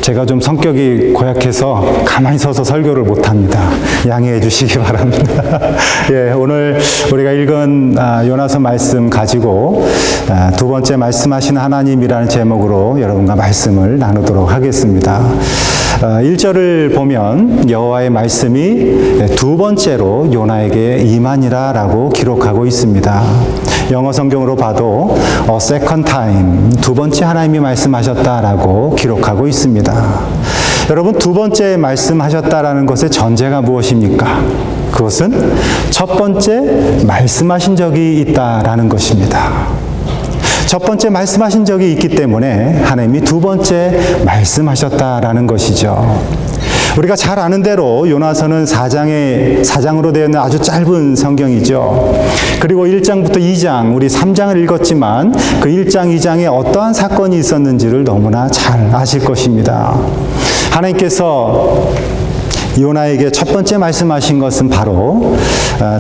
제가 좀 성격이 고약해서 가만히 서서 설교를 못합니다. 양해해 주시기 바랍니다. 예, 오늘 우리가 읽은 요나서 말씀 가지고 두 번째 말씀하신 하나님이라는 제목으로 여러분과 말씀을 나누도록 하겠습니다. 1절을 보면 여호와의 말씀이 두 번째로 요나에게 임하니라 라고 기록하고 있습니다. 영어 성경으로 봐도 a second time, 두 번째 하나님이 말씀하셨다라고 기록하고 있습니다. 여러분, 두 번째 말씀하셨다라는 것의 전제가 무엇입니까? 그것은 첫 번째 말씀하신 적이 있다라는 것입니다. 첫 번째 말씀하신 적이 있기 때문에 하나님이 두 번째 말씀하셨다라는 것이죠. 우리가 잘 아는 대로 요나서는 4장으로 되어 있는 아주 짧은 성경이죠. 그리고 1장부터 2장, 우리 3장을 읽었지만 그 1장, 2장에 어떠한 사건이 있었는지를 너무나 잘 아실 것입니다. 하나님께서 요나에게 첫 번째 말씀하신 것은 바로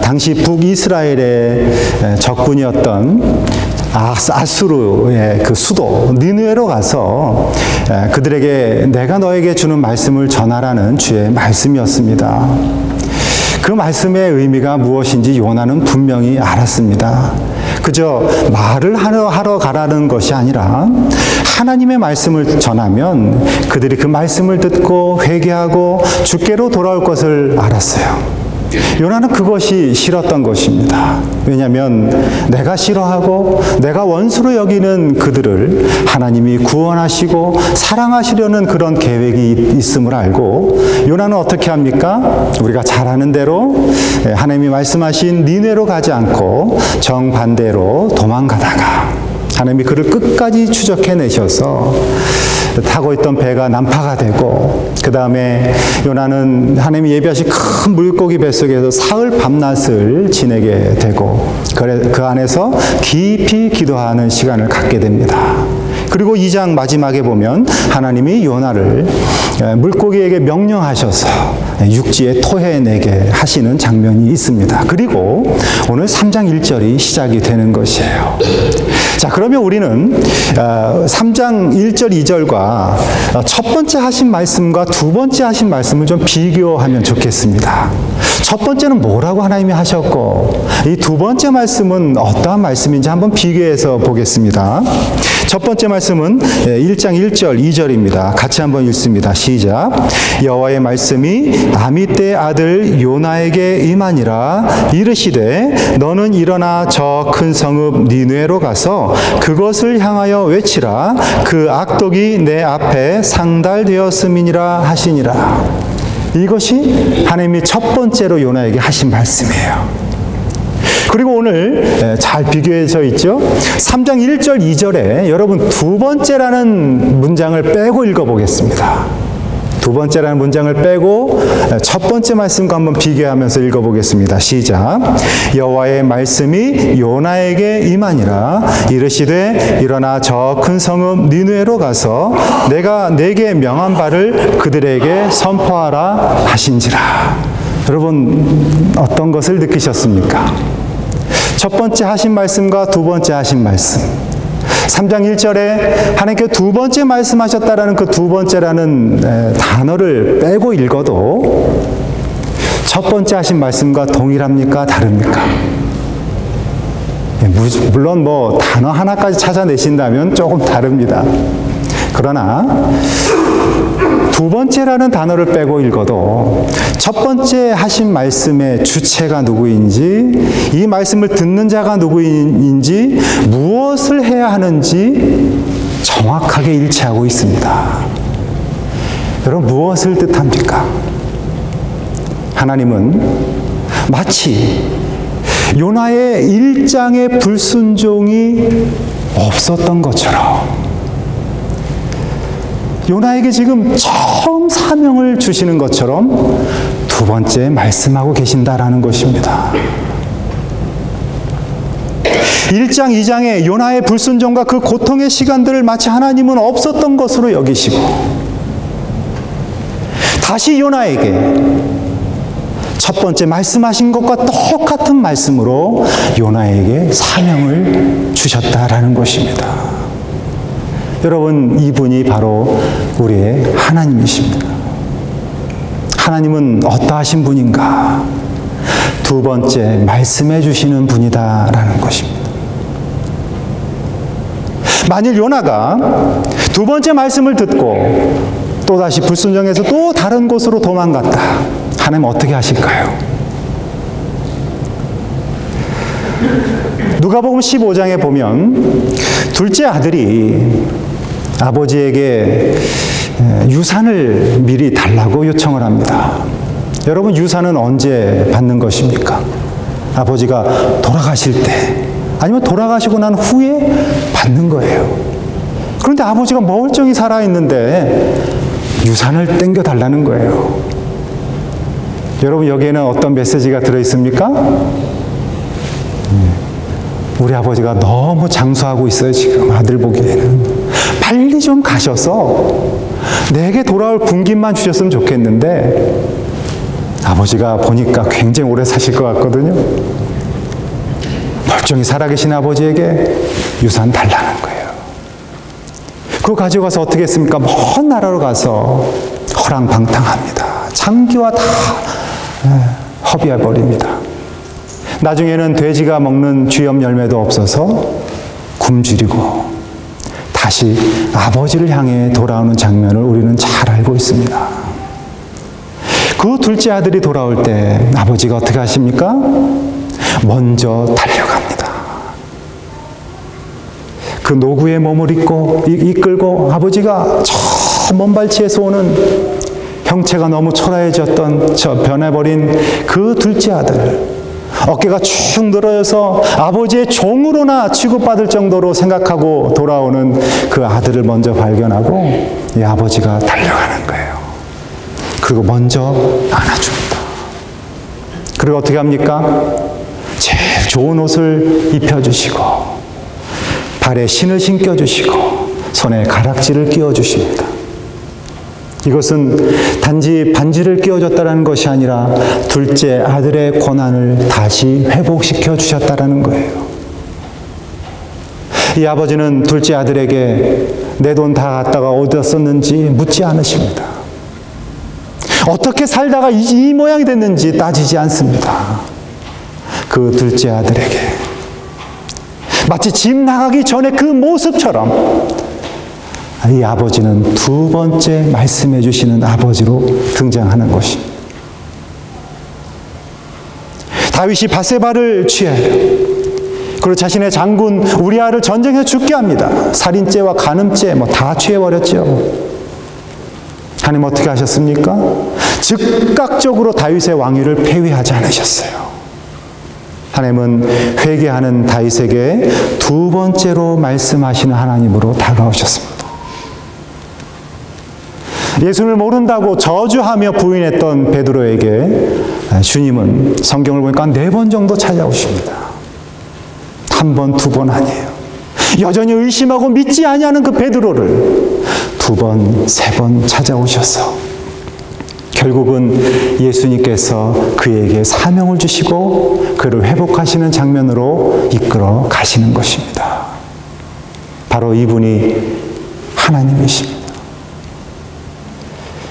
당시 북이스라엘의 적군이었던 아수르의 그 수도 니느웨로 가서 그들에게 내가 너에게 주는 말씀을 전하라는 주의 말씀이었습니다. 그 말씀의 의미가 무엇인지 요나는 분명히 알았습니다. 그저 말을 하러 가라는 것이 아니라 하나님의 말씀을 전하면 그들이 그 말씀을 듣고 회개하고 주께로 돌아올 것을 알았어요. 요나는 그것이 싫었던 것입니다. 왜냐하면 내가 싫어하고 내가 원수로 여기는 그들을 하나님이 구원하시고 사랑하시려는 그런 계획이 있음을 알고 요나는 어떻게 합니까? 우리가 잘 아는 대로 하나님이 말씀하신 니네로 가지 않고 정반대로 도망가다가 하나님이 그를 끝까지 추적해내셔서 타고 있던 배가 난파가 되고 그 다음에 요나는 하나님이 예비하신 큰 물고기 뱃속에서 사흘 밤낮을 지내게 되고 그 안에서 깊이 기도하는 시간을 갖게 됩니다. 그리고 2장 마지막에 보면 하나님이 요나를 물고기에게 명령하셔서 육지에 토해내게 하시는 장면이 있습니다. 그리고 오늘 3장 1절이 시작이 되는 것이에요. 자, 그러면 우리는 3장 1절 2절과 첫 번째 하신 말씀과 두 번째 하신 말씀을 좀 비교하면 좋겠습니다. 첫 번째는 뭐라고 하나님이 하셨고 이 두 번째 말씀은 어떠한 말씀인지 한번 비교해서 보겠습니다. 첫 번째 말씀은 1장 1절 2절입니다. 같이 한번 읽습니다. 시작. 여호와의 말씀이 아미떼의 아들 요나에게 임하니라. 이르시되 너는 일어나 저 큰 성읍 니느웨로 가서 그것을 향하여 외치라. 그 악독이 내 앞에 상달되었음이니라 하시니라. 이것이 하나님이 첫 번째로 요나에게 하신 말씀이에요. 그리고 오늘 잘 비교해져 있죠. 3장 1절 2절에 여러분 두 번째라는 문장을 빼고 읽어보겠습니다. 두 번째라는 문장을 빼고 첫 번째 말씀과 한번 비교하면서 읽어보겠습니다. 시작. 여호와의 말씀이 요나에게 임하니라. 이르시되 일어나 저 큰 성읍 니느웨로 가서 내가 내게 명한 바를 그들에게 선포하라 하신지라. 여러분 어떤 것을 느끼셨습니까? 첫 번째 하신 말씀과 두 번째 하신 말씀. 3장 1절에 하나님께 두 번째 말씀하셨다라는 그 두 번째라는 단어를 빼고 읽어도 첫 번째 하신 말씀과 동일합니까? 다릅니까? 물론 뭐 단어 하나까지 찾아내신다면 조금 다릅니다. 그러나 두 번째라는 단어를 빼고 읽어도 첫 번째 하신 말씀의 주체가 누구인지, 이 말씀을 듣는 자가 누구인지, 무엇을 해야 하는지 정확하게 일치하고 있습니다. 여러분 무엇을 뜻합니까? 하나님은 마치 요나의 1장의 불순종이 없었던 것처럼 요나에게 지금 처음 사명을 주시는 것처럼 두 번째 말씀하고 계신다라는 것입니다. 1장, 2장의 요나의 불순종과 그 고통의 시간들을 마치 하나님은 없었던 것으로 여기시고 다시 요나에게 첫 번째 말씀하신 것과 똑같은 말씀으로 요나에게 사명을 주셨다라는 것입니다. 여러분, 이분이 바로 우리의 하나님이십니다. 하나님은 어떠하신 분인가? 두 번째, 말씀해 주시는 분이다라는 것입니다. 만일 요나가 두 번째 말씀을 듣고 또다시 불순종해서 또 다른 곳으로 도망갔다. 하나님 어떻게 하실까요? 누가복음 15장에 보면 둘째 아들이 아버지에게 유산을 미리 달라고 요청을 합니다. 여러분, 유산은 언제 받는 것입니까? 아버지가 돌아가실 때, 아니면 돌아가시고 난 후에 받는 거예요. 그런데 아버지가 멀쩡히 살아있는데 유산을 땡겨달라는 거예요. 여러분, 여기에는 어떤 메시지가 들어있습니까? 우리 아버지가 너무 장수하고 있어요, 지금 아들 보기에는. 빨리 좀 가셔서 내게 돌아올 군기만 주셨으면 좋겠는데, 아버지가 보니까 굉장히 오래 사실 것 같거든요. 멀쩡히 살아계신 아버지에게 유산 달라는 거예요. 그거 가지고 가서 어떻게 했습니까? 먼 나라로 가서 허랑방탕합니다. 장기와 다 허비해버립니다. 나중에는 돼지가 먹는 쥐염 열매도 없어서 굶주리고 다시 아버지를 향해 돌아오는 장면을 우리는 잘 알고 있습니다. 그 둘째 아들이 돌아올 때 아버지가 어떻게 하십니까? 먼저 달려갑니다. 그 노구의 몸을 이끌고 아버지가 저 먼발치에서 오는 형체가 너무 초라해졌던 변해버린 그 둘째 아들, 어깨가 축 늘어져서 아버지의 종으로나 취급받을 정도로 생각하고 돌아오는 그 아들을 먼저 발견하고 이 아버지가 달려가는 거예요. 그리고 먼저 안아줍니다. 그리고 어떻게 합니까? 제일 좋은 옷을 입혀주시고 발에 신을 신겨주시고 손에 가락지를 끼워주십니다. 이것은 단지 반지를 끼워줬다는 것이 아니라 둘째 아들의 고난을 다시 회복시켜 주셨다는 거예요. 이 아버지는 둘째 아들에게 내 돈 다 갖다가 어디다 썼는지 묻지 않으십니다. 어떻게 살다가 이 모양이 됐는지 따지지 않습니다. 그 둘째 아들에게 마치 집 나가기 전에 그 모습처럼 이 아버지는 두 번째 말씀해 주시는 아버지로 등장하는 것입니다. 다윗이 밧세바를 취하여 그리고 자신의 장군 우리아를 전쟁에 죽게 합니다. 살인죄와 간음죄 다 취해버렸죠. 하나님 어떻게 하셨습니까? 즉각적으로 다윗의 왕위를 폐위하지 않으셨어요. 하나님은 회개하는 다윗에게 두 번째로 말씀하시는 하나님으로 다가오셨습니다. 예수를 모른다고 저주하며 부인했던 베드로에게 주님은 성경을 보니까 4번 정도 찾아오십니다. 1번, 2번 아니에요. 여전히 의심하고 믿지 아니하는 그 베드로를 2번, 3번 찾아오셔서 결국은 예수님께서 그에게 사명을 주시고 그를 회복하시는 장면으로 이끌어 가시는 것입니다. 바로 이분이 하나님이십니다.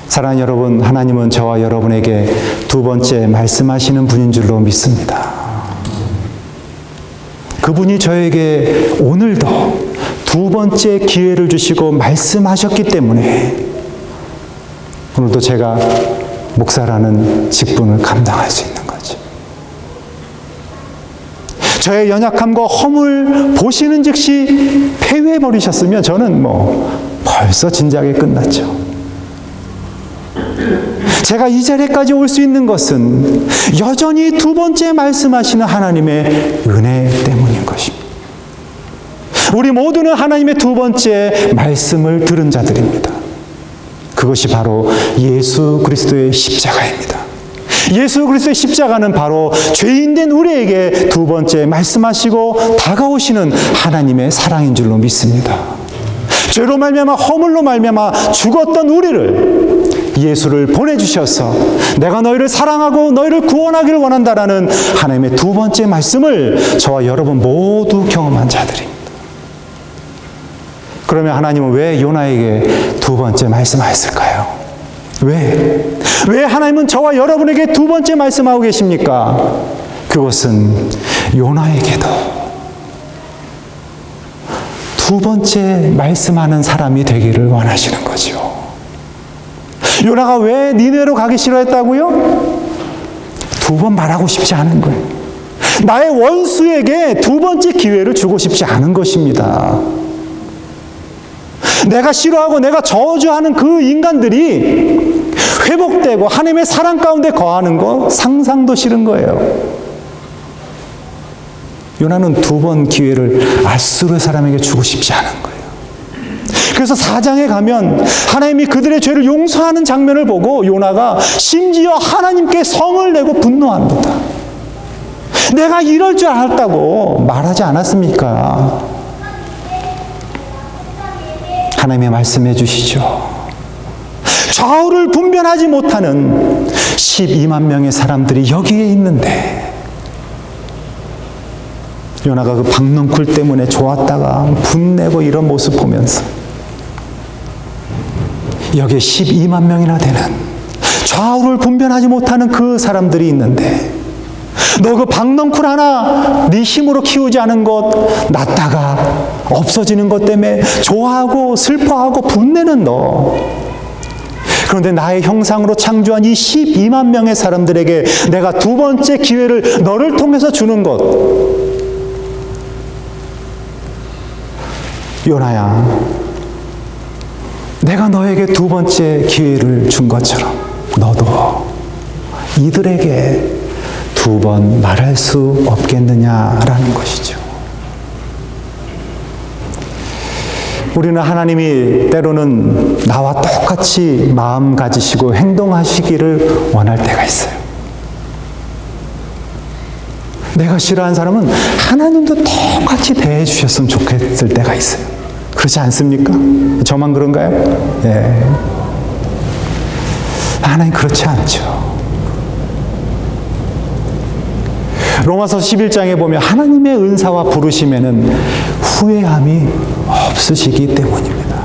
사랑하는 여러분, 하나님은 저와 여러분에게 두 번째 말씀하시는 분인 줄로 믿습니다. 그분이 저에게 오늘도 두 번째 기회를 주시고 말씀하셨기 때문에 오늘도 제가 목사라는 직분을 감당할 수 있는 거죠. 저의 연약함과 허물 보시는 즉시 폐위해버리셨으면 저는 벌써 진작에 끝났죠. 제가 이 자리까지 올 수 있는 것은 여전히 두 번째 말씀하시는 하나님의 은혜 때문인 것입니다. 우리 모두는 하나님의 두 번째 말씀을 들은 자들입니다. 그것이 바로 예수 그리스도의 십자가입니다. 예수 그리스도의 십자가는 바로 죄인된 우리에게 두 번째 말씀하시고 다가오시는 하나님의 사랑인 줄로 믿습니다. 죄로 말미암아 허물로 말미암아 죽었던 우리를 예수를 보내주셔서 내가 너희를 사랑하고 너희를 구원하기를 원한다라는 하나님의 두 번째 말씀을 저와 여러분 모두 경험한 자들입니다. 그러면 하나님은 왜 요나에게 두 번째 말씀하셨을까요? 왜 하나님은 저와 여러분에게 두 번째 말씀하고 계십니까? 그것은 요나에게도 두 번째 말씀하는 사람이 되기를 원하시는 거죠. 요나가 왜 니네로 가기 싫어했다고요? 두 번 말하고 싶지 않은 거예요. 나의 원수에게 두 번째 기회를 주고 싶지 않은 것입니다. 내가 싫어하고 내가 저주하는 그 인간들이 회복되고 하나님의 사랑 가운데 거하는 거 상상도 싫은 거예요. 요나는 두 번 기회를 아수르 사람에게 주고 싶지 않은 거예요. 그래서 4장에 가면 하나님이 그들의 죄를 용서하는 장면을 보고 요나가 심지어 하나님께 성을 내고 분노합니다. 내가 이럴 줄 알았다고 말하지 않았습니까? 하나님이 말씀해 주시죠. 좌우를 분별하지 못하는 12만 명의 사람들이 여기에 있는데 요나가 그 박넝쿨 때문에 좋았다가 분내고 이런 모습 보면서 여기에 12만 명이나 되는 좌우를 분별하지 못하는 그 사람들이 있는데 너 그 박넝쿨 하나 네 힘으로 키우지 않은 것 낳다가 없어지는 것 때문에 좋아하고 슬퍼하고 분내는 너. 그런데 나의 형상으로 창조한 이 12만 명의 사람들에게 내가 두 번째 기회를 너를 통해서 주는 것. 요나야, 내가 너에게 두 번째 기회를 준 것처럼 너도 이들에게 두 번 말할 수 없겠느냐라는 것이죠. 우리는 하나님이 때로는 나와 똑같이 마음 가지시고 행동하시기를 원할 때가 있어요. 내가 싫어하는 사람은 하나님도 똑같이 대해 주셨으면 좋겠을 때가 있어요. 그렇지 않습니까? 저만 그런가요? 네. 하나님 그렇지 않죠. 로마서 11장에 보면 하나님의 은사와 부르심에는 후회함이 없으시기 때문입니다.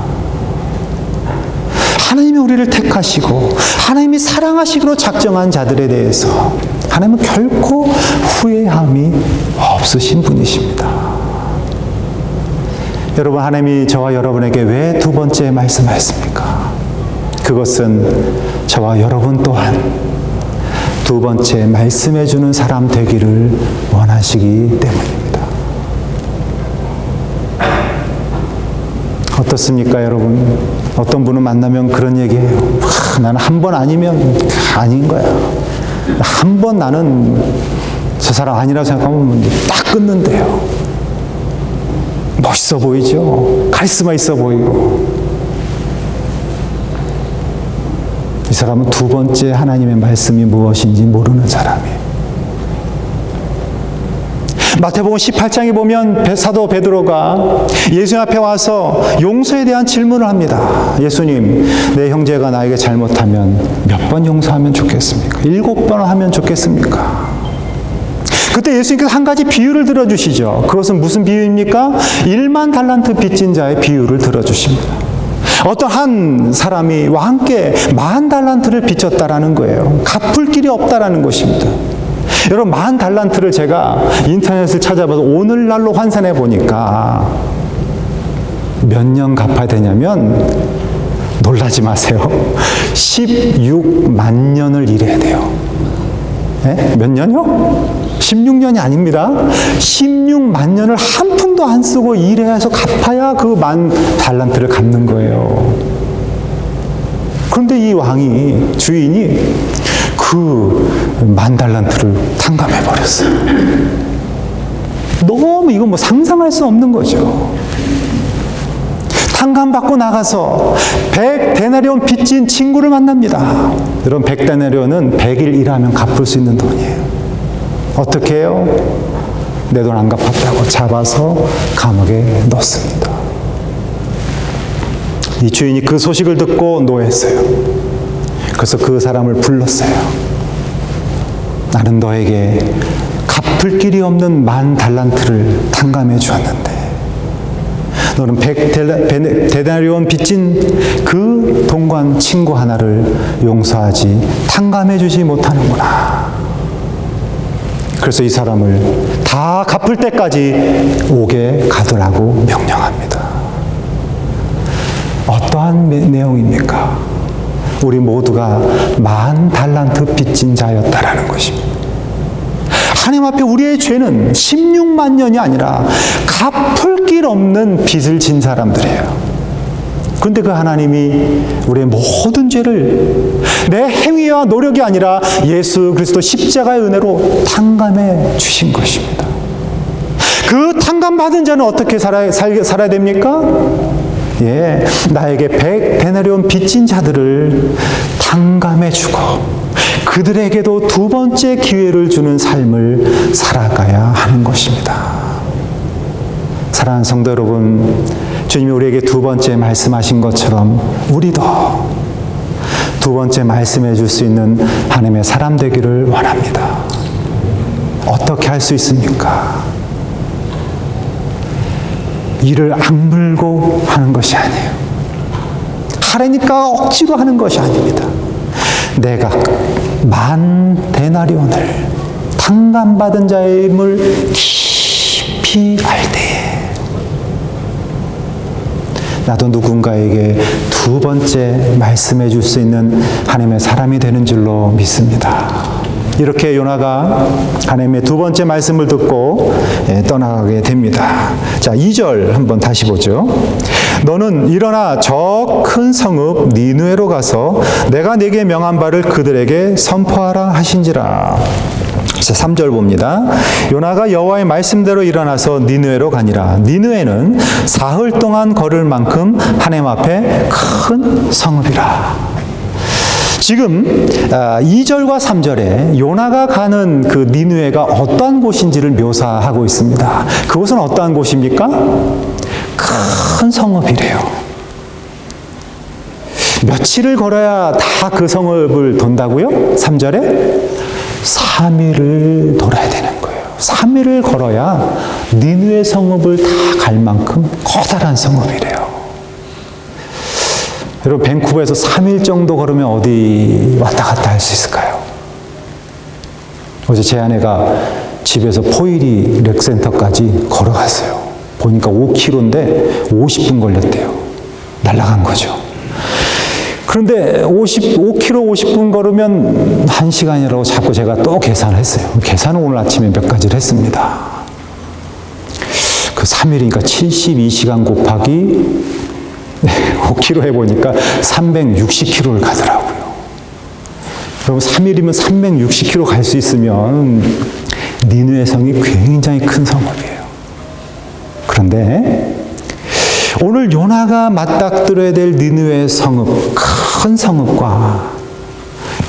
하나님이 우리를 택하시고 하나님이 사랑하시기로 작정한 자들에 대해서 하나님은 결코 후회함이 없으신 분이십니다. 여러분, 하나님이 저와 여러분에게 왜 두 번째 말씀하셨습니까? 그것은 저와 여러분 또한 두 번째 말씀해 주는 사람 되기를 원하시기 때문입니다. 어떻습니까, 여러분? 어떤 분을 만나면 그런 얘기해요. 나는 한 번 아니면 아닌 거야. 한 번 나는 저 사람 아니라고 생각하면 딱 끊는데요. 멋있어 보이죠? 카리스마 있어 보이고. 이 사람은 두 번째 하나님의 말씀이 무엇인지 모르는 사람이에요. 마태복음 18장에 보면 사도 베드로가 예수님 앞에 와서 용서에 대한 질문을 합니다. 예수님, 내 형제가 나에게 잘못하면 몇 번 용서하면 좋겠습니까? 7번 하면 좋겠습니까? 그때 예수님께서 한 가지 비유를 들어주시죠. 그것은 무슨 비유입니까? 1만 달란트 빚진 자의 비유를 들어주십니다. 어떤 한 사람이 와 함께 10,000 달란트를 빚졌다라는 거예요. 갚을 길이 없다라는 것입니다. 여러분, 10,000 달란트를 제가 인터넷을 찾아봐서 오늘날로 환산해 보니까 몇 년 갚아야 되냐면, 놀라지 마세요. 16만 년을 일해야 돼요. 네? 몇 년이요? 16년이 아닙니다. 16만 년을 한 푼도 안 쓰고 일해서 갚아야 그 10,000 달란트를 갚는 거예요. 그런데 이 왕이, 주인이 그 10,000 달란트를 탕감해 버렸어요. 너무 이건 뭐 상상할 수 없는 거죠. 탕감받고 나가서 100데나리온 빚진 친구를 만납니다. 여러분, 100데나리온은 100일 일하면 갚을 수 있는 돈이에요. 어떻게 해요? 내 돈 안 갚았다고 잡아서 감옥에 넣습니다. 이 주인이 그 소식을 듣고 노했어요. 그래서 그 사람을 불렀어요. 나는 너에게 갚을 길이 없는 10,000 달란트를 탕감해 주었는데 너는 100데나리온 빚진 그 동관 친구 하나를 용서하지 탕감해 주지 못하는구나. 그래서 이 사람을 다 갚을 때까지 옥에 가두라고 명령합니다. 어떠한 내용입니까? 우리 모두가 10,000달란트 빚진 자였다라는 것입니다. 하나님 앞에 우리의 죄는 16만 년이 아니라 갚을 길 없는 빚을 진 사람들이에요. 그런데 그 하나님이 우리의 모든 죄를 내 행위와 노력이 아니라 예수 그리스도 십자가의 은혜로 탕감해 주신 것입니다. 그 탕감받은 자는 어떻게 살아야 됩니까? 예, 나에게 100데나리온 빚진 자들을 탕감해 주고 그들에게도 두 번째 기회를 주는 삶을 살아가야 하는 것입니다. 사랑하는 성도 여러분, 주님이 우리에게 두 번째 말씀하신 것처럼 우리도 두 번째 말씀해 줄 수 있는 하나님의 사람 되기를 원합니다. 어떻게 할 수 있습니까? 이를 악물고 하는 것이 아니에요. 하라니까 억지로 하는 것이 아닙니다. 내가 10,000데나리온을 탕감받은 자임을 깊이 알 때에 나도 누군가에게 두 번째 말씀해 줄 수 있는 하나님의 사람이 되는 줄로 믿습니다. 이렇게 요나가 하나님의 두 번째 말씀을 듣고 떠나가게 됩니다. 자, 2절 한번 다시 보죠. 너는 일어나 저 큰 성읍 니느웨로 가서 내가 네게 명한 바를 그들에게 선포하라 하신지라. 자, 3절 봅니다. 요나가 여호와의 말씀대로 일어나서 니느웨로 가니라. 니느웨는 사흘 동안 걸을 만큼 하나님 앞에 큰 성읍이라. 지금 2절과 3절에 요나가 가는 그 니느웨가 어떠한 곳인지를 묘사하고 있습니다. 그곳은 어떠한 곳입니까? 큰 성읍이래요. 며칠을 걸어야 다 그 성읍을 돈다고요? 3절에 3일을 돌아야 되는 거예요. 3일을 걸어야 니느웨 성읍을 다 갈 만큼 커다란 성읍이래요. 여러분, 밴쿠버에서 3일 정도 걸으면 어디 왔다 갔다 할 수 있을까요? 어제 제 아내가 집에서 포이리 렉센터까지 걸어갔어요. 보니까 5km인데 50분 걸렸대요. 날아간 거죠. 그런데 5km 50분 걸으면 1시간이라고 자꾸 제가 또 계산을 했어요. 계산은 오늘 아침에 몇 가지를 했습니다. 그 3일이니까 72시간 곱하기 5km 해보니까 360km를 가더라고요. 여러분, 3일이면 360km 갈 수 있으면 니느웨 성이 굉장히 큰 성읍이에요. 그런데 오늘 요나가 맞닥뜨려야 될 니느웨 성읍, 큰 성읍과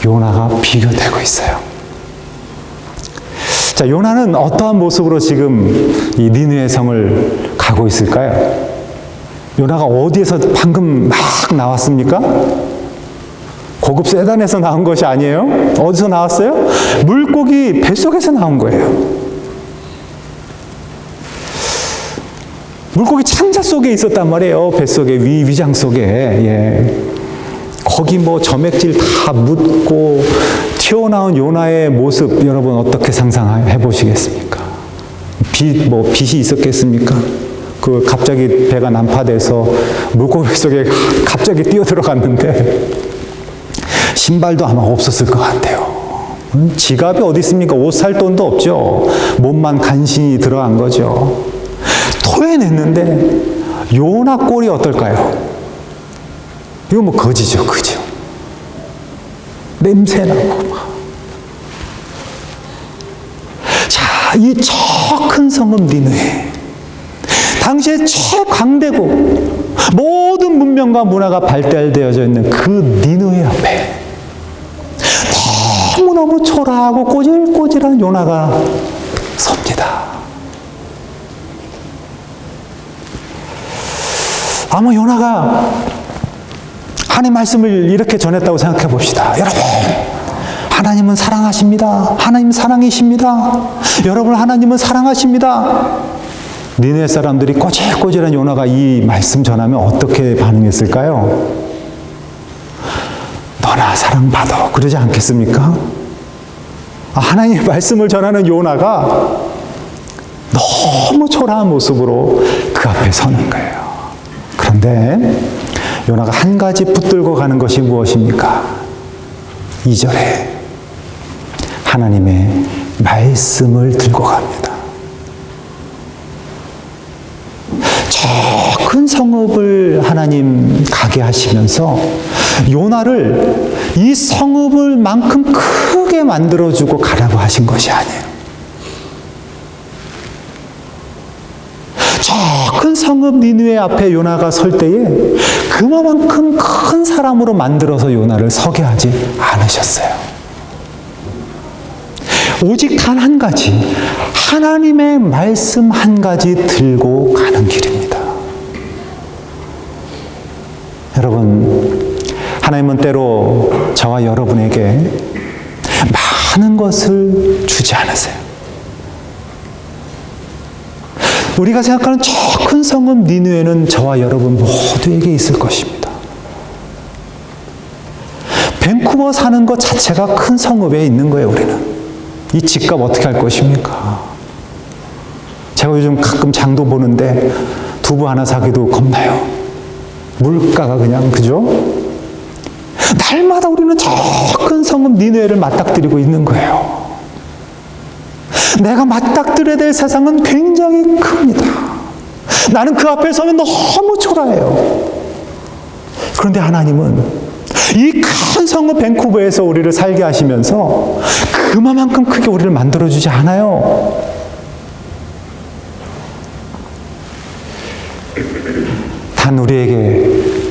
요나가 비교되고 있어요. 자, 요나는 어떠한 모습으로 지금 이 니느웨 성을 가고 있을까요? 요나가 어디에서 방금 막 나왔습니까? 고급 세단에서 나온 것이 아니에요? 어디서 나왔어요? 물고기 뱃속에서 나온 거예요. 물고기 창자 속에 있었단 말이에요. 뱃속에, 위장 속에. 예. 거기 뭐 점액질 다 묻고 튀어나온 요나의 모습, 여러분 어떻게 상상해 보시겠습니까? 빛이 있었겠습니까? 그 갑자기 배가 난파돼서 물고기 속에 갑자기 뛰어들어갔는데 신발도 아마 없었을 것 같아요. 지갑이 어디 있습니까? 옷 살 돈도 없죠. 몸만 간신히 들어간 거죠. 토해냈는데 요나 꼴이 어떨까요? 이거 뭐 거지죠, 그죠? 냄새나고 막. 자, 이 저 큰 성읍 니느웨, 당시에 최강대국, 모든 문명과 문화가 발달되어져 있는 그 니느웨 앞에 너무너무 초라하고 꼬질꼬질한 요나가 섭니다. 아마 요나가 하나님의 말씀을 이렇게 전했다고 생각해 봅시다. 여러분, 하나님은 사랑하십니다. 하나님 사랑이십니다. 여러분, 하나님은 사랑하십니다. 니느웨 사람들이 꼬질꼬질한 요나가 이 말씀 전하면 어떻게 반응했을까요? 너나 사랑받아 그러지 않겠습니까? 하나님의 말씀을 전하는 요나가 너무 초라한 모습으로 그 앞에 서는 거예요. 그런데 요나가 한 가지 붙들고 가는 것이 무엇입니까? 2절에 하나님의 말씀을 들고 갑니다. 저 큰 성읍을 하나님 가게 하시면서 요나를 이 성읍을 만큼 크게 만들어주고 가라고 하신 것이 아니에요. 저 큰 성읍 니느웨 앞에 요나가 설 때에 그만큼 큰 사람으로 만들어서 요나를 서게 하지 않으셨어요. 오직 단 한 가지, 하나님의 말씀 한 가지 들고 가는 길입니다. 여러분, 하나님은 때로 저와 여러분에게 많은 것을 주지 않으세요. 우리가 생각하는 저 큰 성읍 니느웨는 저와 여러분 모두에게 있을 것입니다. 밴쿠버 사는 것 자체가 큰 성읍에 있는 거예요, 우리는. 이 집값 어떻게 할 것입니까? 제가 요즘 가끔 장도 보는데 두부 하나 사기도 겁나요. 물가가 그냥, 그죠? 날마다 우리는 저 큰 성읍 니느웨를 맞닥뜨리고 있는 거예요. 내가 맞닥뜨려야 될 세상은 굉장히 큽니다. 나는 그 앞에 서면 너무 초라해요. 그런데 하나님은 이 큰 성읍 밴쿠버에서 우리를 살게 하시면서 그만큼 크게 우리를 만들어주지 않아요. 단 우리에게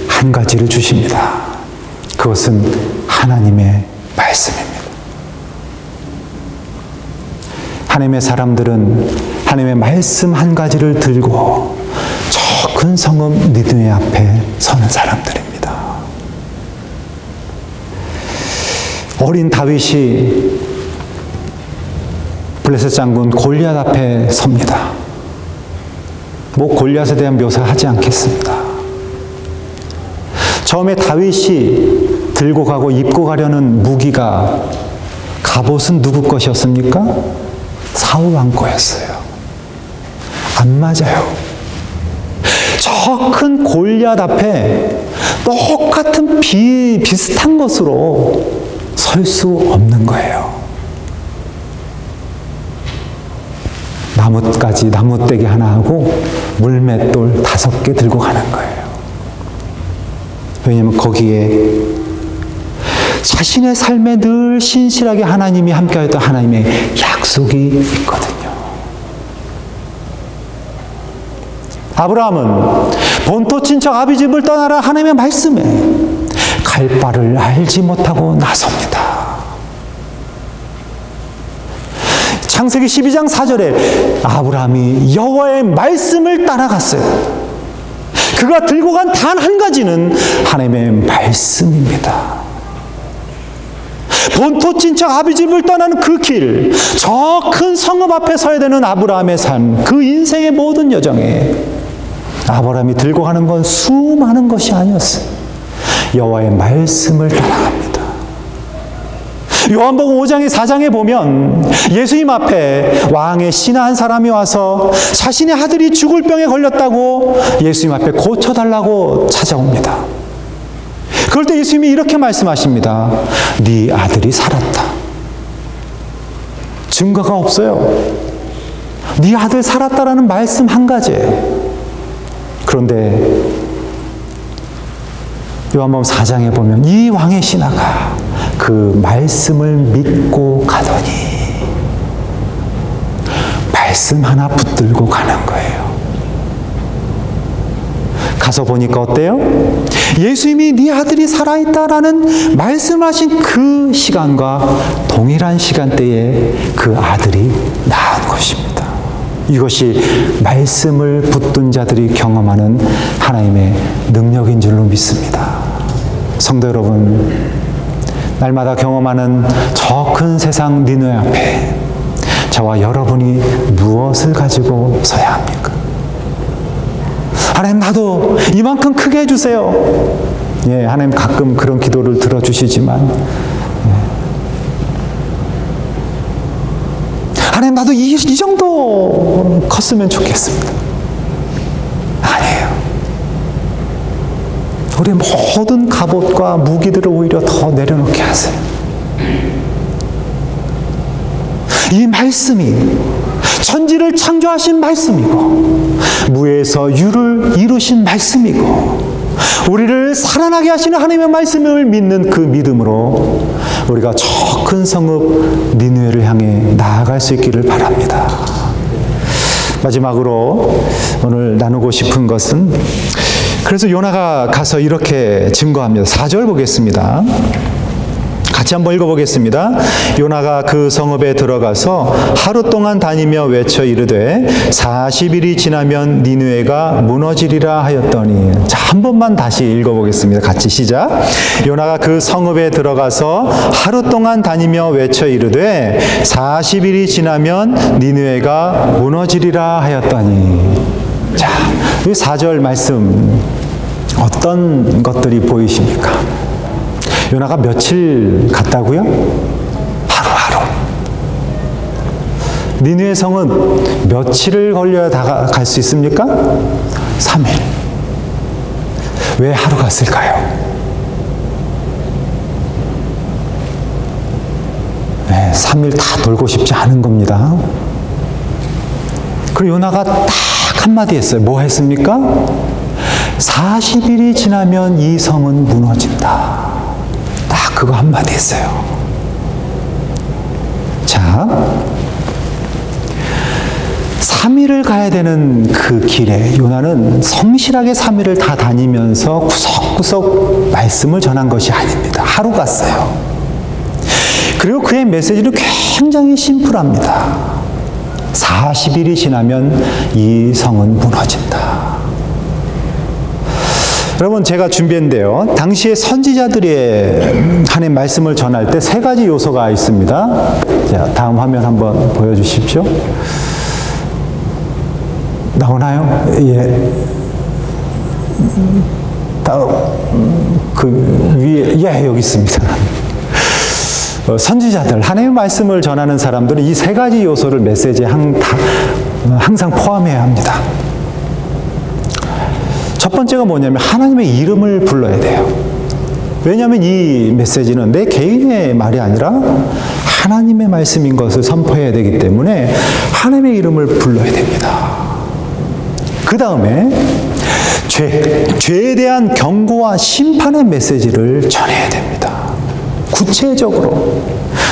한 가지를 주십니다. 그것은 하나님의 말씀입니다. 하나님의 사람들은 하나님의 말씀 한 가지를 들고 저 큰 성읍 니느웨 앞에 서는 사람들입니다. 어린 다윗이 블레셋 장군 골리앗 앞에 섭니다. 골리앗에 대한 묘사하지 않겠습니다. 처음에 다윗이 들고 가고 입고 가려는 무기가, 갑옷은 누구 것이었습니까? 사울 왕 거였어요. 안 맞아요. 저 큰 골리앗 앞에 똑같은 비슷한 것으로 설 수 없는 거예요. 나무떼기 하나 하고 물맷돌 5개 들고 가는 거예요. 왜냐하면 거기에 자신의 삶에 늘 신실하게 하나님이 함께하였던 하나님의 약속이 있거든요. 아브라함은 본토 친척 아비 집을 떠나라 하나님의 말씀에 갈 바를 알지 못하고 나섭니다. 창세기 12장 4절에 아브라함이 여호와의 말씀을 따라갔어요. 그가 들고 간 단 한 가지는 하나님의 말씀입니다. 본토 친척 아비 집을 떠나는 그 길, 저 큰 성읍 앞에 서야 되는 아브라함의 삶, 그 인생의 모든 여정에 아브라함이 들고 가는 건 수많은 것이 아니었어요. 여호와의 말씀을 따라갑니다. 요한복음 5장에 4장에 보면 예수님 앞에 왕의 신하 한 사람이 와서 자신의 아들이 죽을 병에 걸렸다고 예수님 앞에 고쳐달라고 찾아옵니다. 그럴 때 예수님이 이렇게 말씀하십니다. 네 아들이 살았다. 증거가 없어요. 네 아들 살았다라는 말씀 한 가지예요. 그런데 요한복음 4장에 보면 이 왕의 신하가 그 말씀을 믿고 가더니 말씀 하나 붙들고 가는 거예요. 가서 보니까 어때요? 예수님이 네 아들이 살아있다라는 말씀하신 그 시간과 동일한 시간대에 그 아들이 낳은 것입니다. 이것이 말씀을 붙든 자들이 경험하는 하나님의 능력인 줄로 믿습니다. 성도 여러분, 날마다 경험하는 저 큰 세상 니느웨 앞에 저와 여러분이 무엇을 가지고 서야 합니까? 하나님 나도 이만큼 크게 해주세요. 예, 하나님 가끔 그런 기도를 들어주시지만 하나님 나도 이 정도 컸으면 좋겠습니다. 아니에요. 우리 모든 갑옷과 무기들을 오히려 더 내려놓게 하세요. 이 말씀이 천지를 창조하신 말씀이고 무에서 유를 이루신 말씀이고 우리를 살아나게 하시는 하나님의 말씀을 믿는 그 믿음으로 우리가 저 큰 성읍 니느웨를 향해 나아갈 수 있기를 바랍니다. 마지막으로 오늘 나누고 싶은 것은 그래서 요나가 가서 이렇게 증거합니다. 4절 보겠습니다. 같이 한번 읽어보겠습니다. 요나가 그 성읍에 들어가서 하루 동안 다니며 외쳐 이르되 40일이 지나면 니느웨가 무너지리라 하였더니. 자, 한 번만 다시 읽어보겠습니다. 같이 시작. 요나가 그 성읍에 들어가서 하루 동안 다니며 외쳐 이르되 40일이 지나면 니느웨가 무너지리라 하였더니. 자, 이 4절 말씀 어떤 것들이 보이십니까? 요나가 며칠 갔다고요? 하루. 니느웨 성은 며칠을 걸려야 다 갈 수 있습니까? 3일. 왜 하루 갔을까요? 네, 3일 다 돌고 싶지 않은 겁니다. 그리고 요나가 딱 한마디 했어요. 뭐 했습니까? 40일이 지나면 이 성은 무너진다. 딱 그거 한마디 했어요. 자, 3일을 가야 되는 그 길에 요나는 성실하게 3일을 다 다니면서 구석구석 말씀을 전한 것이 아닙니다. 하루 갔어요. 그리고 그의 메시지는 굉장히 심플합니다. 40일이 지나면 이 성은 무너진다. 여러분, 제가 준비했는데요. 당시에 선지자들의 하나님 말씀을 전할 때 세 가지 요소가 있습니다. 자, 다음 화면 한번 보여주십시오. 나오나요? 예. 다음, 그 위에, 예, 여기 있습니다. 선지자들, 하나님의 말씀을 전하는 사람들은 이 세 가지 요소를 메시지에 항상 포함해야 합니다. 첫 번째가 뭐냐면 하나님의 이름을 불러야 돼요. 왜냐하면 이 메시지는 내 개인의 말이 아니라 하나님의 말씀인 것을 선포해야 되기 때문에 하나님의 이름을 불러야 됩니다. 그 다음에 죄에 대한 경고와 심판의 메시지를 전해야 됩니다. 구체적으로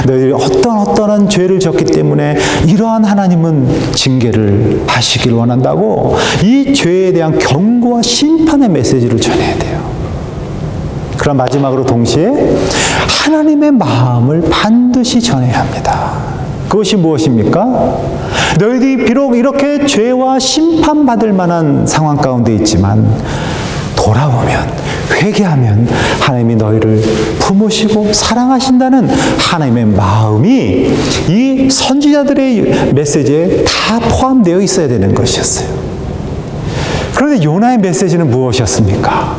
너희들이 어떠한 죄를 졌기 때문에 이러한 하나님은 징계를 하시길 원한다고 이 죄에 대한 경고와 심판의 메시지를 전해야 돼요. 그럼 마지막으로 동시에 하나님의 마음을 반드시 전해야 합니다. 그것이 무엇입니까? 너희들이 비록 이렇게 죄와 심판받을 만한 상황 가운데 있지만 돌아오면 회개하면 하나님이 너희를 품으시고 사랑하신다는 하나님의 마음이 이 선지자들의 메시지에 다 포함되어 있어야 되는 것이었어요. 그런데 요나의 메시지는 무엇이었습니까?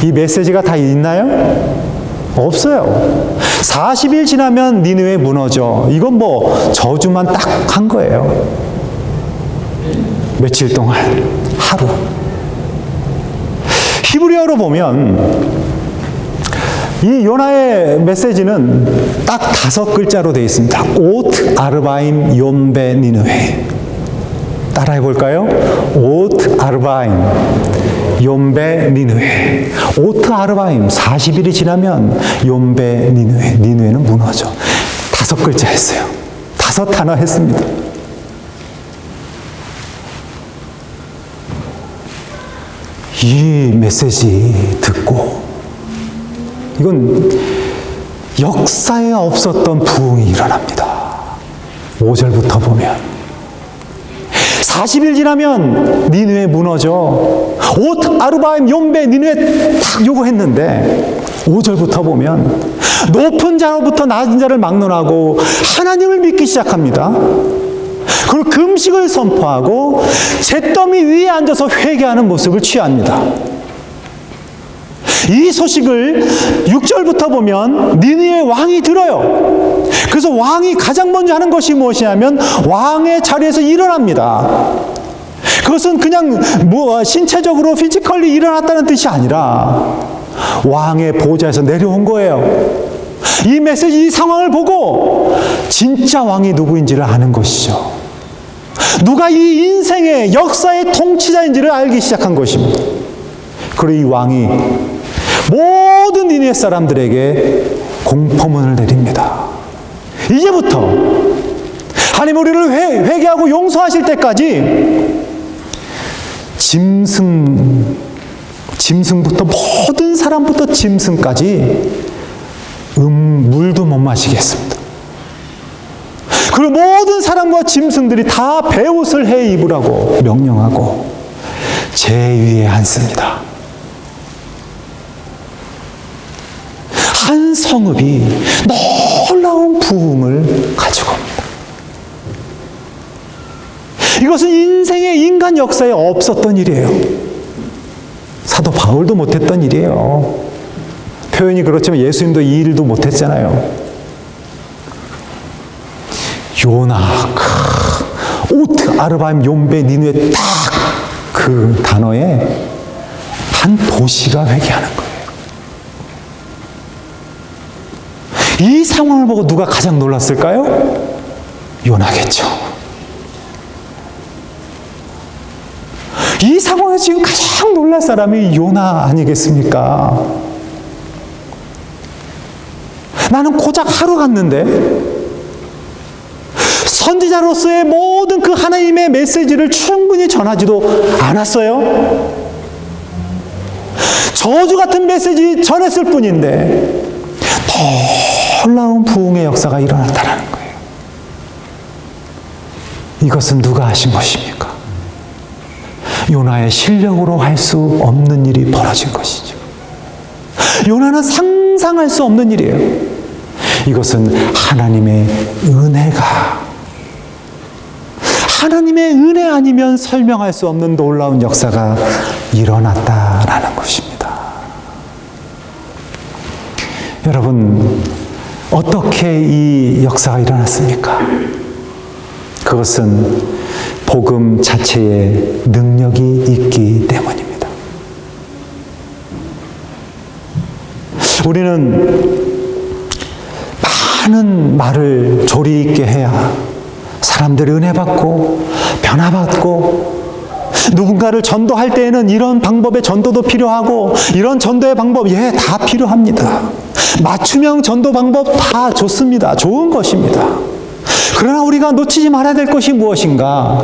이 메시지가 다 있나요? 없어요. 40일 지나면 니느웨 무너져. 이건 뭐 저주만 딱 한 거예요. 며칠 동안, 하루. 히브리어로 보면 이 요나의 메시지는 딱 5글자로 되어 있습니다. 오트 아르바임 욤베 니느웨. 따라해 볼까요? 오트 아르바임 욤베 니느웨. 오트 아르바임 40일이 지나면 욤베 니느웨. 니느웨는 무너져. 5글자 했어요. 5단어 했습니다. 이 메시지 듣고 이건 역사에 없었던 부흥이 일어납니다. 5절부터 보면 40일 지나면 니느웨 무너져. 옷 아르바임 욤베 니느웨 딱 요구했는데 5절부터 보면 높은 자로부터 낮은 자를 막론하고 하나님을 믿기 시작합니다. 그리고 금식을 선포하고 잿더미 위에 앉아서 회개하는 모습을 취합니다. 이 소식을 6절부터 보면 니느웨 왕이 들어요. 그래서 왕이 가장 먼저 하는 것이 무엇이냐면 왕의 자리에서 일어납니다. 그것은 그냥 신체적으로 피지컬리 일어났다는 뜻이 아니라 왕의 보좌에서 내려온 거예요. 이 메시지, 이 상황을 보고 진짜 왕이 누구인지를 아는 것이죠. 누가 이 인생의 역사의 통치자인지를 알기 시작한 것입니다. 그리고 이 왕이 모든 니느웨 사람들에게 공포문을 내립니다. 이제부터 하나님 우리를 회개하고 용서하실 때까지 짐승부터 모든 사람부터 짐승까지 물도 못 마시겠습니다. 그리고 모든 사람과 짐승들이 다 베옷을 해 입으라고 명령하고 제 위에 앉습니다. 한 성읍이 놀라운 부흥을 가지고 옵니다. 이것은 인생의 인간 역사에 없었던 일이에요. 사도 바울도 못했던 일이에요. 표현이 그렇지만 예수님도 이 일도 못했잖아요. 요나, 오트, 아르바임, 욤베, 니느웨 딱 그 단어에 한 도시가 회개하는 거예요. 이 상황을 보고 누가 가장 놀랐을까요? 요나겠죠. 이 상황에서 지금 가장 놀랄 사람이 요나 아니겠습니까? 나는 고작 하루 갔는데 선지자로서의 모든 그 하나님의 메시지를 충분히 전하지도 않았어요. 저주 같은 메시지 전했을 뿐인데 놀라운 부흥의 역사가 일어났다는 거예요. 이것은 누가 하신 것입니까? 요나의 실력으로 할 수 없는 일이 벌어진 것이죠. 요나는 상상할 수 없는 일이에요. 이것은 하나님의 은혜 아니면 설명할 수 없는 놀라운 역사가 일어났다라는 것입니다. 여러분, 어떻게 이 역사가 일어났습니까? 그것은 복음 자체에 능력이 있기 때문입니다. 우리는 많은 말을 조리 있게 해야 사람들이 은혜 받고 변화받고, 누군가를 전도할 때에는 이런 방법의 전도도 필요하고 이런 전도의 방법 다 필요합니다. 맞춤형 전도 방법 다 좋습니다. 좋은 것입니다. 그러나 우리가 놓치지 말아야 될 것이 무엇인가?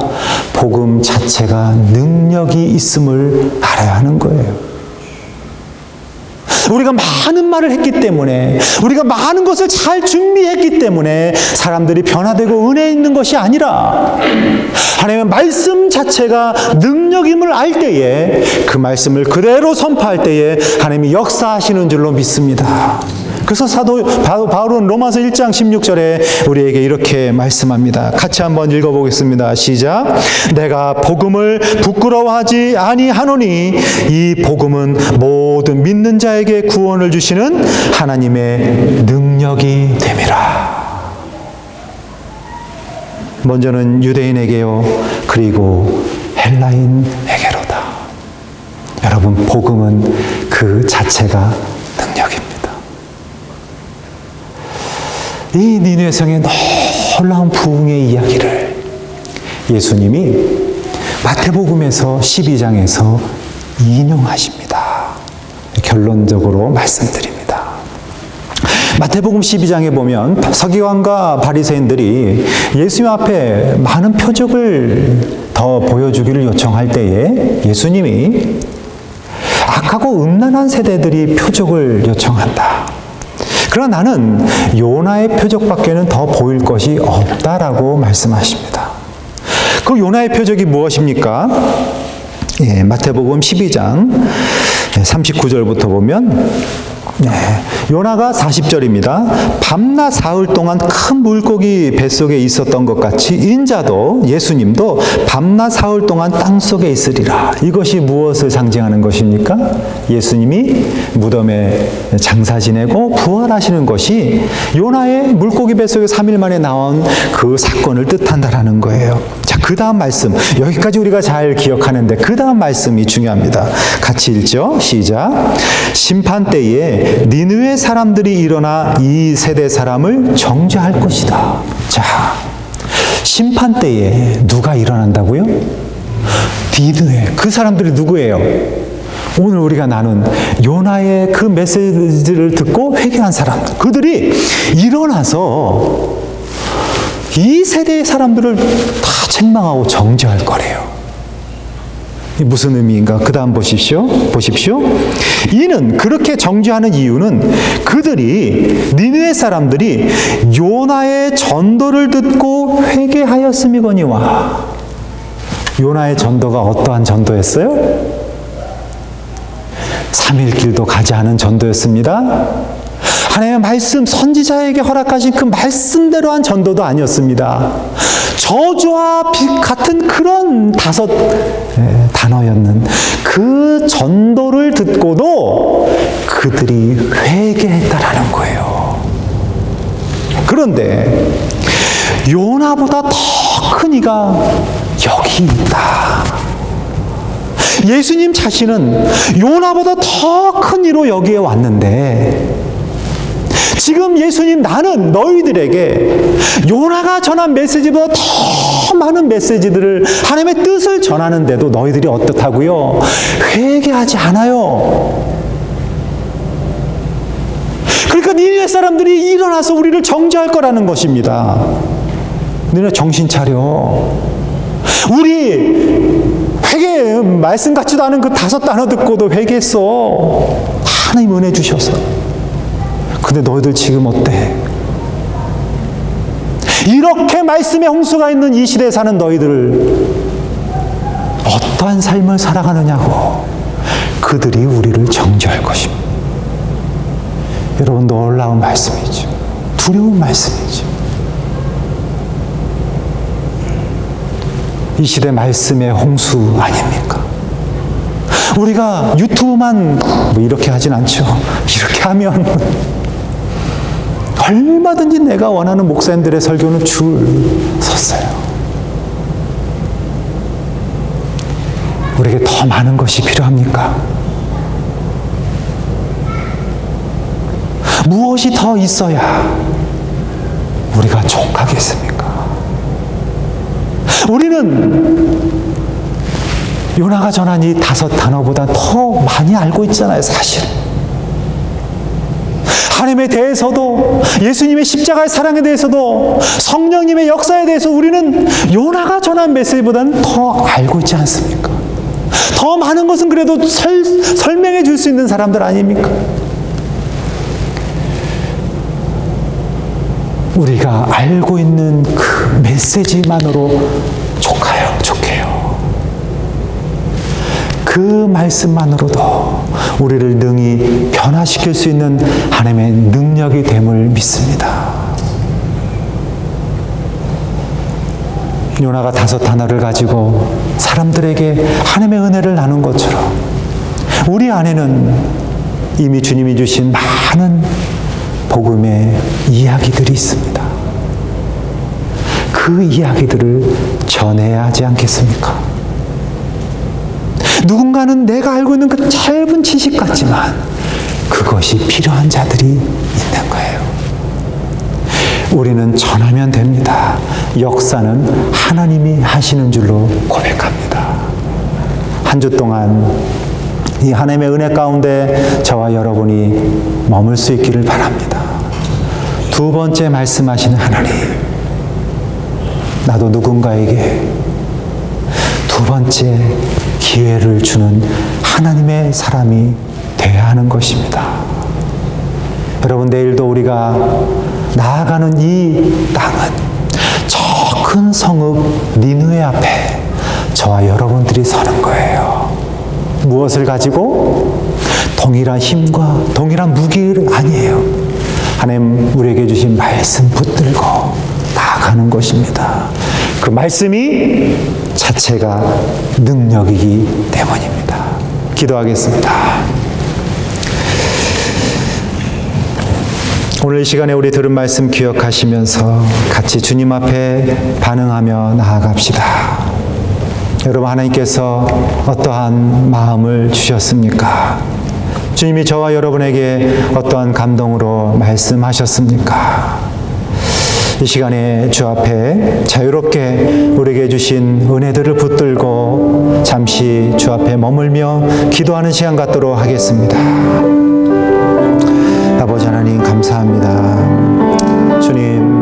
복음 자체가 능력이 있음을 알아야 하는 거예요. 우리가 많은 말을 했기 때문에, 우리가 많은 것을 잘 준비했기 때문에 사람들이 변화되고 은혜 있는 것이 아니라 하나님의 말씀 자체가 능력임을 알 때에 그 말씀을 그대로 선포할 때에 하나님이 역사하시는 줄로 믿습니다. 그래서 사도 바울은 로마서 1장 16절에 우리에게 이렇게 말씀합니다. 같이 한번 읽어보겠습니다. 시작. 내가 복음을 부끄러워하지 아니하노니 이 복음은 모든 믿는 자에게 구원을 주시는 하나님의 능력이 됨이라. 먼저는 유대인에게요, 그리고 헬라인에게로다. 여러분, 복음은 그 자체가 능력입니다. 이 니느웨 성의 놀라운 부흥의 이야기를 예수님이 마태복음에서 12장에서 인용하십니다. 결론적으로 말씀드립니다. 마태복음 12장에 보면 서기관과 바리새인들이 예수님 앞에 많은 표적을 더 보여주기를 요청할 때에 예수님이 악하고 음란한 세대들이 표적을 요청한다. 그러나 나는 요나의 표적밖에는 더 보일 것이 없다라고 말씀하십니다. 그 요나의 표적이 무엇입니까? 마태복음 12장 39절부터 보면 네, 요나가 40절입니다. 밤낮 사흘 동안 큰 물고기 뱃속에 있었던 것 같이 인자도 예수님도 밤낮 사흘 동안 땅속에 있으리라. 이것이 무엇을 상징하는 것입니까? 예수님이 무덤에 장사 지내고 부활하시는 것이 요나의 물고기 뱃속에 3일 만에 나온 그 사건을 뜻한다라는 거예요. 자, 그 다음 말씀, 여기까지 우리가 잘 기억하는데 그 다음 말씀이 중요합니다. 같이 읽죠. 시작. 심판 때에 니느웨 사람들이 일어나 이 세대 사람을 정죄할 것이다. 자, 심판 때에 누가 일어난다고요? 니느웨. 그 사람들이 누구예요? 오늘 우리가 나눈 요나의 그 메시지를 듣고 회개한 사람들, 그들이 일어나서 이 세대의 사람들을 다 책망하고 정죄할 거래요. 무슨 의미인가? 그 다음 보십시오. 이는 그렇게 정죄하는 이유는 그들이 니느웨 사람들이 요나의 전도를 듣고 회개하였음이거니와. 요나의 전도가 어떠한 전도였어요? 3일 길도 가지 않은 전도였습니다. 하나님의 말씀, 선지자에게 허락하신 그 말씀대로 한 전도도 아니었습니다. 저주와 빛 같은 그런 5 단어였는 그 전도를 듣고도 그들이 회개했다라는 거예요. 그런데 요나보다 더 큰 이가 여기 있다. 예수님 자신은 요나보다 더 큰 이로 여기에 왔는데 지금 예수님, 나는 너희들에게 요나가 전한 메시지보다 더 많은 메시지들을, 하나님의 뜻을 전하는데도 너희들이 어떻다고요? 회개하지 않아요. 그러니까 니느웨 사람들이 일어나서 우리를 정죄할 거라는 것입니다. 너네 정신 차려. 우리 회개 말씀 같지도 않은 그 5 단어 듣고도 회개했어. 하나님 은혜 주셔서. 근데 너희들 지금 어때? 이렇게 말씀의 홍수가 있는 이 시대에 사는 너희들을 어떠한 삶을 살아가느냐고 그들이 우리를 정죄할 것입니다. 여러분, 놀라운 말씀이죠. 두려운 말씀이죠. 이 시대 말씀의 홍수 아닙니까? 우리가 유튜브만 뭐 이렇게 하진 않죠. 이렇게 하면 얼마든지 내가 원하는 목사님들의 설교는 줄 섰어요. 우리에게 더 많은 것이 필요합니까? 무엇이 더 있어야 우리가 족하겠습니까? 우리는 요나가 전한 이 5 단어보다 더 많이 알고 있잖아요, 사실. 하나님에 대해서도, 예수님의 십자가의 사랑에 대해서도, 성령님의 역사에 대해서 우리는 요나가 전한 메시지보다는 더 알고 있지 않습니까? 더 많은 것은 그래도 설명해 줄 수 있는 사람들 아닙니까? 우리가 알고 있는 그 메시지만으로 족해요. 그 말씀만으로도 우리를 능히 변화시킬 수 있는 하나님의 능력이 됨을 믿습니다. 요나가 5 단어를 가지고 사람들에게 하나님의 은혜를 나눈 것처럼 우리 안에는 이미 주님이 주신 많은 복음의 이야기들이 있습니다. 그 이야기들을 전해야 하지 않겠습니까? 누군가는 내가 알고 있는 그 짧은 지식 같지만 그것이 필요한 자들이 있는 거예요. 우리는 전하면 됩니다. 역사는 하나님이 하시는 줄로 고백합니다. 한 주 동안 이 하나님의 은혜 가운데 저와 여러분이 머물 수 있기를 바랍니다. 2 번째 말씀하시는 하나님, 나도 누군가에게 2 번째 기회를 주는 하나님의 사람이 되어야 하는 것입니다. 여러분, 내일도 우리가 나아가는 이 땅은 저 큰 성읍 니느웨 앞에 저와 여러분들이 서는 거예요. 무엇을 가지고? 동일한 힘과 동일한 무기를 아니에요. 하나님 우리에게 주신 말씀 붙들고 나아가는 것입니다. 그 말씀이 자체가 능력이기 때문입니다. 기도하겠습니다. 오늘 이 시간에 우리 들은 말씀 기억하시면서 같이 주님 앞에 반응하며 나아갑시다. 여러분, 하나님께서 어떠한 마음을 주셨습니까? 주님이 저와 여러분에게 어떠한 감동으로 말씀하셨습니까? 이 시간에 주 앞에 자유롭게 우리에게 주신 은혜들을 붙들고 잠시 주 앞에 머물며 기도하는 시간 갖도록 하겠습니다. 아버지 하나님 감사합니다. 주님,